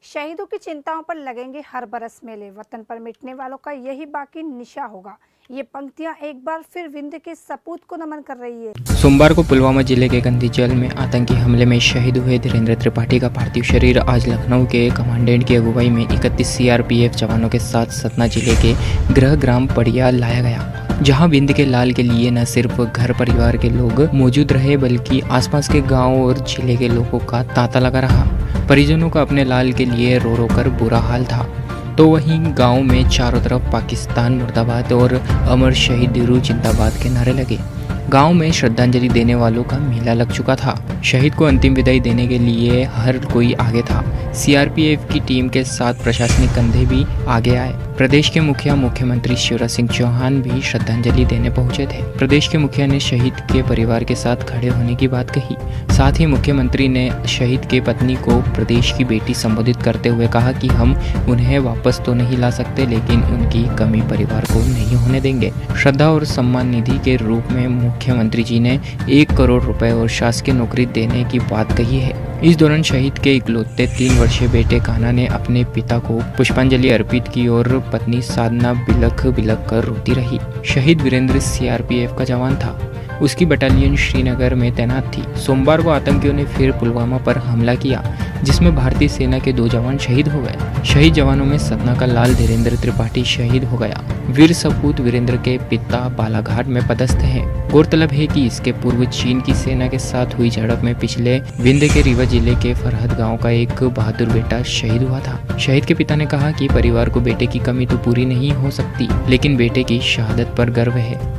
शहीदों की चिंताओं पर लगेंगे हर बरस मेले, वतन पर मिटने वालों का यही बाकी निशा होगा। ये पंक्तियां एक बार फिर विंध्य के सपूत को नमन कर रही है। सोमवार को पुलवामा जिले के गंदीजल में आतंकी हमले में शहीद हुए धीरेन्द्र त्रिपाठी का पार्थिव शरीर आज लखनऊ के कमांडेंट की अगुवाई में 31 सीआरपीएफ जवानों के साथ सतना जिले के गृह ग्राम पड़िया लाया गया, जहां विंध्य के लाल के लिए न सिर्फ घर परिवार के लोग मौजूद रहे बल्कि आसपास के गाँव और जिले के लोगों का तांता लगा रहा। परिजनों का अपने लाल के लिए रो रो कर बुरा हाल था, तो वहीं गांव में चारों तरफ पाकिस्तान मुर्दाबाद और अमर शहीद वीरू जिंदाबाद के नारे लगे। गांव में श्रद्धांजलि देने वालों का मेला लग चुका था। शहीद को अंतिम विदाई देने के लिए हर कोई आगे था। सीआरपीएफ की टीम के साथ प्रशासनिक कंधे भी आगे आए। प्रदेश के मुख्यमंत्री शिवराज सिंह चौहान भी श्रद्धांजलि देने पहुंचे थे। प्रदेश के मुखिया ने शहीद के परिवार के साथ खड़े होने की बात कही। साथ ही मुख्यमंत्री ने शहीद के पत्नी को प्रदेश की बेटी संबोधित करते हुए कहा कि हम उन्हें वापस तो नहीं ला सकते, लेकिन उनकी कमी परिवार को नहीं होने देंगे। श्रद्धा और सम्मान निधि के रूप में मुख्यमंत्री जी ने 1 करोड़ रुपए और शासकीय नौकरी देने की बात कही है। इस दौरान शहीद के इकलौते 3 वर्षीय बेटे कान्हा ने अपने पिता को पुष्पांजलि अर्पित की और पत्नी साधना बिलख बिलख कर रोती रही। शहीद वीरेंद्र सीआरपीएफ का जवान था। उसकी बटालियन श्रीनगर में तैनात थी। सोमवार को आतंकियों ने फिर पुलवामा पर हमला किया, जिसमें भारतीय सेना के 2 जवान शहीद हो गए। शहीद जवानों में सतना का लाल धीरेन्द्र त्रिपाठी शहीद हो गया। वीर सपूत वीरेंद्र के पिता बालाघाट में पदस्थ हैं। गौरतलब है कि इसके पूर्व चीन की सेना के साथ हुई झड़प में पिछले विंध्य के रीवा जिले के फरहद गांव का एक बहादुर बेटा शहीद हुआ था। शहीद के पिता ने कहा कि परिवार को बेटे की कमी तो पूरी नहीं हो सकती, लेकिन बेटे की शहादत पर गर्व है।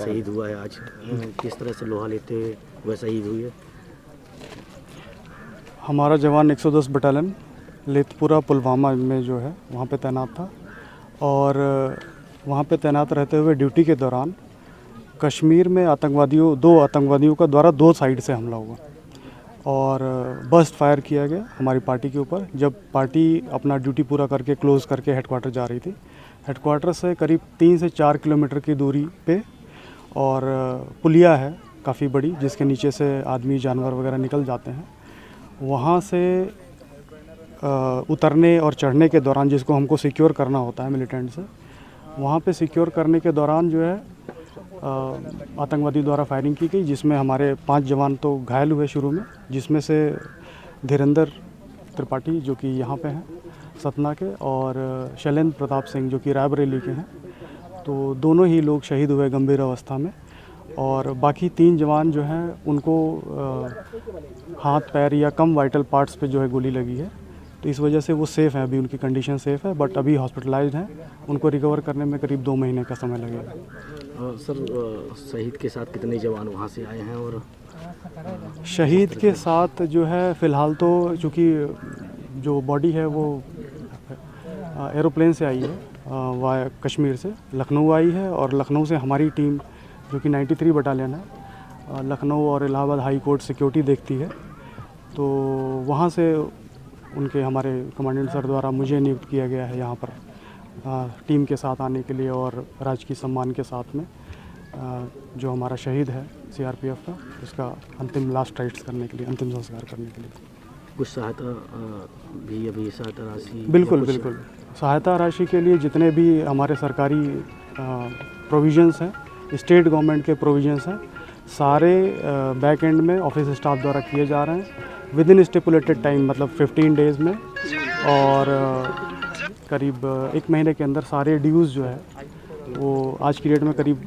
शहीद हुआ है आज, किस तरह से लोहा लेते हुए शहीद हुई है? हमारा जवान 110 बटालियन लेतपुरा पुलवामा में जो है वहाँ पे तैनात था और वहाँ पे तैनात रहते हुए ड्यूटी के दौरान कश्मीर में दो आतंकवादियों का द्वारा 2 साइड से हमला हुआ और बस्ट फायर किया गया हमारी पार्टी के ऊपर। जब पार्टी अपना ड्यूटी पूरा करके क्लोज़ करके हेडक्वार्टर जा रही थी, हेडक्वार्टर से करीब 3 से 4 किलोमीटर की दूरी पे और पुलिया है काफ़ी बड़ी, जिसके नीचे से आदमी जानवर वगैरह निकल जाते हैं। वहाँ से उतरने और चढ़ने के दौरान, जिसको हमको सिक्योर करना होता है मिलिटेंट से, वहाँ पे सिक्योर करने के दौरान जो है आतंकवादी द्वारा फायरिंग की गई, जिसमें हमारे 5 जवान तो घायल हुए शुरू में, जिसमें से धीरेंद्र त्रिपाठी जो कि यहाँ पे हैं सतना के, और शैलेंद्र प्रताप सिंह जो कि रायबरेली के हैं। तो दोनों ही लोग शहीद हुए गंभीर अवस्था में, और बाकी 3 जवान जो हैं उनको हाथ पैर या कम वाइटल पार्ट्स पे जो है गोली लगी है। तो इस वजह से वो सेफ़ हैं, अभी उनकी कंडीशन सेफ़ है, बट अभी हॉस्पिटलाइज्ड हैं। उनको रिकवर करने में करीब 2 महीने का समय लगेगा। सर, शहीद के साथ कितने जवान वहाँ से आए हैं? और शहीद के साथ जो है फ़िलहाल तो चूँकि जो बॉडी है वो एरोप्लेन से आई है, वाया कश्मीर से लखनऊ आई है, और लखनऊ से हमारी टीम जो कि 93 बटालियन है, लखनऊ और इलाहाबाद हाई कोर्ट सिक्योरिटी देखती है। तो वहाँ से उनके हमारे कमांडेंट सर द्वारा मुझे नियुक्त किया गया है यहाँ पर टीम के साथ आने के लिए, और राजकीय सम्मान के साथ में जो हमारा शहीद है सीआरपीएफ का, उसका अंतिम लास्ट राइट्स करने के लिए, अंतिम संस्कार करने के लिए। कुछ सहायता भी, अभी सहायता राशि? बिल्कुल बिल्कुल, सहायता राशि के लिए जितने भी हमारे सरकारी प्रोविजंस हैं, स्टेट गवर्नमेंट के प्रोविजंस हैं, सारे बैक एंड में ऑफिस स्टाफ द्वारा किए जा रहे हैं विद इन स्टिपुलेटेड टाइम, मतलब 15 डेज़ में, और करीब 1 महीने के अंदर सारे ड्यूज़ जो है वो आज की डेट में करीब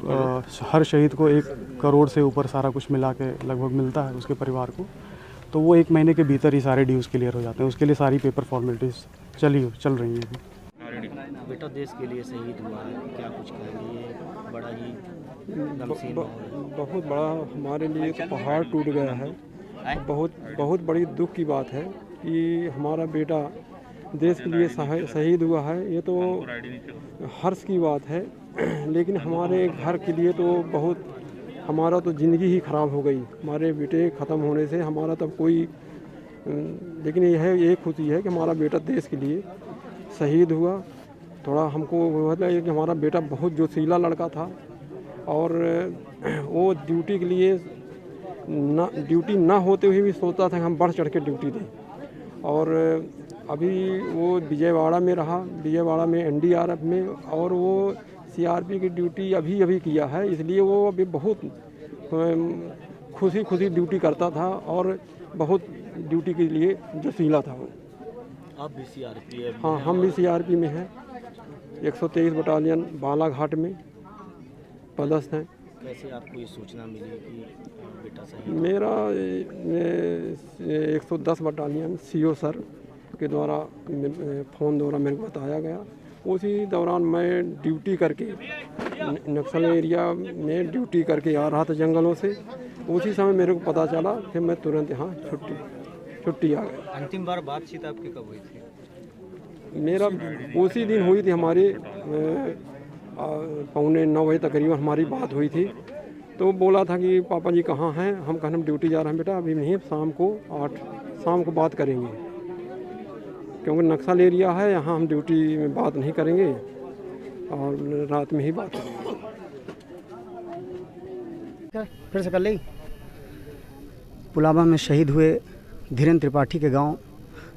हर शहीद को 1 करोड़ से ऊपर सारा कुछ मिला के लगभग मिलता है उसके परिवार को। तो वो 1 महीने के भीतर ही सारे ड्यूज़ क्लियर हो जाते हैं। उसके लिए सारी पेपर फॉर्मेलिटीज़ चल रही हैं अभी। बेटा देश के लिए शहीद हुआ है, क्या कुछ कहेंगे? ये बड़ा ही बहुत बड़ा हमारे लिए तो पहाड़ टूट गया है। बहुत बड़ी दुख की बात है कि हमारा बेटा देश के लिए शहीद हुआ है। ये तो हर्ष की बात है, लेकिन हमारे घर के लिए तो बहुत, हमारा तो ज़िंदगी ही ख़राब हो गई। हमारे बेटे ख़त्म होने से हमारा तब कोई, लेकिन ये खुशी है कि हमारा बेटा देश के लिए शहीद हुआ। थोड़ा हमको मतलब कि हमारा बेटा बहुत जोशीला लड़का था, और वो ड्यूटी के लिए ड्यूटी ना होते हुए भी सोचता था कि हम बढ़ चढ़ के ड्यूटी दें। और अभी वो विजयवाड़ा में रहा, विजयवाड़ा में एनडीआरएफ में, और वो सीआरपी की ड्यूटी अभी किया है। इसलिए वो अभी बहुत खुशी ड्यूटी करता था, और बहुत ड्यूटी के लिए जोशीला था वो। आप भी सीआरपी है? हाँ, हम भी सीआरपी में हैं। 123 बटालियन बालाघाट में पदस्थ हैं। कैसे आपको ये सूचना मिली कि बेटा शहीद? मेरा 110 बटालियन सीओ सर के द्वारा फ़ोन द्वारा मेरे को बताया गया। उसी दौरान मैं ड्यूटी करके नक्सल एरिया में ड्यूटी करके आ रहा था जंगलों से। उसी समय मेरे को पता चला, फिर मैं तुरंत यहाँ छुट्टी आ गया। अंतिम बार बातचीत आपकी कब हुई थी? मेरा उसी दिन हुई थी, हमारी 8:45 बजे तकरीबन हमारी बात हुई थी। तो बोला था कि पापा जी कहाँ हैं? हम कहना हम ड्यूटी जा रहे हैं बेटा, अभी नहीं, शाम को बात करेंगे, क्योंकि नक्सल एरिया है, यहाँ हम ड्यूटी में बात नहीं करेंगे और रात में ही बात करेंगे। फिर से कर ली। पुलवामा में शहीद हुए धीरेंद्र त्रिपाठी के गांव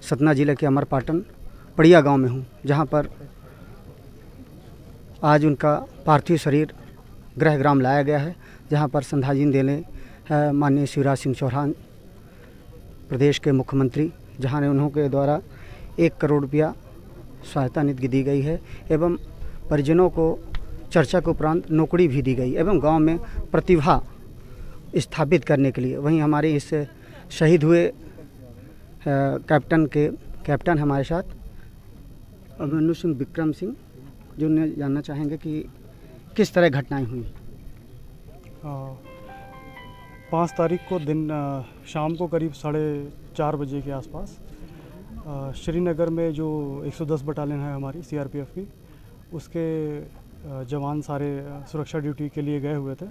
सतना जिले के अमरपाटन पड़िया गांव में हूं, जहां पर आज उनका पार्थिव शरीर गृहग्राम लाया गया है, जहां पर श्रद्धांजलि देने माननीय शिवराज सिंह चौहान प्रदेश के मुख्यमंत्री, जहां उन्हों के द्वारा 1 करोड़ रुपया सहायता निधि दी गई है, एवं परिजनों को चर्चा के उपरांत नौकरी भी दी गई, एवं गांव में प्रतिभा स्थापित करने के लिए। वहीं हमारे इस शहीद हुए कैप्टन हमारे साथ अभिमन्यु सिंह विक्रम सिंह, जो जानना चाहेंगे कि किस तरह घटनाएं हुई। 5 तारीख को दिन शाम को करीब 4:30 बजे के आसपास श्रीनगर में जो 110 बटालियन है हमारी सीआरपीएफ की, उसके जवान सारे सुरक्षा ड्यूटी के लिए गए हुए थे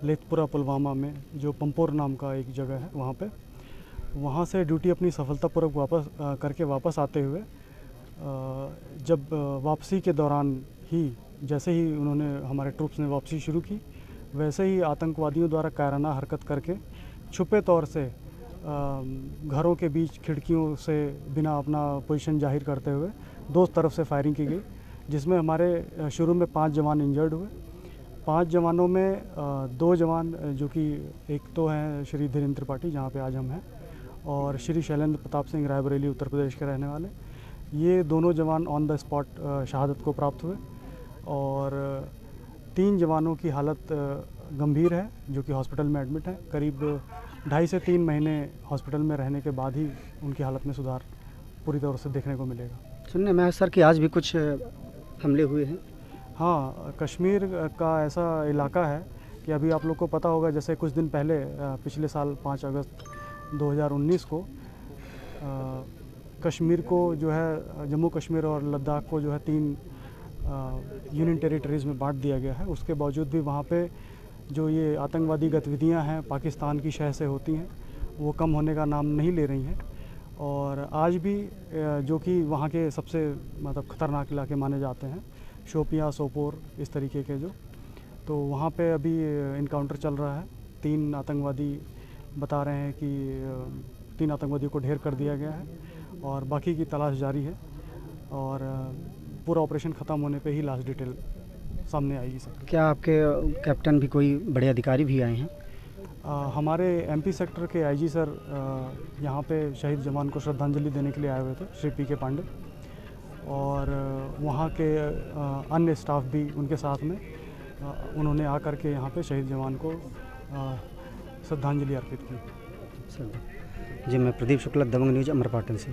लेथपुरा पुलवामा में, जो पंपोर नाम का एक जगह है वहाँ पे। वहाँ से ड्यूटी अपनी सफलतापूर्वक वापस आते हुए जब वापसी के दौरान ही जैसे ही उन्होंने हमारे ट्रूप्स ने वापसी शुरू की, वैसे ही आतंकवादियों द्वारा कायराना हरकत करके छुपे तौर से घरों के बीच खिड़कियों से बिना अपना पोजीशन जाहिर करते हुए दो तरफ से फायरिंग की गई, जिसमें हमारे शुरू में 5 जवान इंजर्ड हुए। 5 जवानों में 2 जवान जो कि एक तो हैं श्री धीरेन्द्र त्रिपाठी, जहाँ पे आज हम हैं, और श्री शैलेंद्र प्रताप सिंह रायबरेली उत्तर प्रदेश के रहने वाले। ये दोनों जवान ऑन द स्पॉट शहादत को प्राप्त हुए और 3 जवानों की हालत गंभीर है, जो कि हॉस्पिटल में एडमिट है। करीब 2.5 से 3 महीने हॉस्पिटल में रहने के बाद ही उनकी हालत में सुधार पूरी तरह से देखने को मिलेगा। सुनने में सर कि आज भी कुछ हमले हुए हैं। हाँ, कश्मीर का ऐसा इलाका है कि अभी आप लोग को पता होगा, जैसे कुछ दिन पहले पिछले साल 5 अगस्त 2019 को कश्मीर को जो है, जम्मू कश्मीर और लद्दाख को जो है 3 यूनियन टेरिटरीज़ में बांट दिया गया है। उसके बावजूद भी वहाँ पे जो ये आतंकवादी गतिविधियाँ हैं पाकिस्तान की शह से होती हैं, वो कम होने का नाम नहीं ले रही हैं। और आज भी जो कि वहाँ के सबसे मतलब ख़तरनाक इलाके माने जाते हैं, शोपियाँ, सोपोर, इस तरीके के तो वहाँ पे अभी इनकाउंटर चल रहा है। 3 आतंकवादी बता रहे हैं कि 3 आतंकवादियों को ढेर कर दिया गया है और बाकी की तलाश जारी है और पूरा ऑपरेशन ख़त्म होने पे ही लास्ट डिटेल सामने आएगी सर। क्या आपके कैप्टन भी कोई बड़े अधिकारी भी आए हैं? हमारे MP सेक्टर के IG सर यहाँ पे शहीद जवान को श्रद्धांजलि देने के लिए आए हुए थे, श्री PK पांडे, और वहाँ के अन्य स्टाफ भी उनके साथ में उन्होंने आकर के यहाँ पे शहीद जवान को श्रद्धांजलि अर्पित की। जी, मैं प्रदीप शुक्ला, दबंग न्यूज़, अमरपाटन से।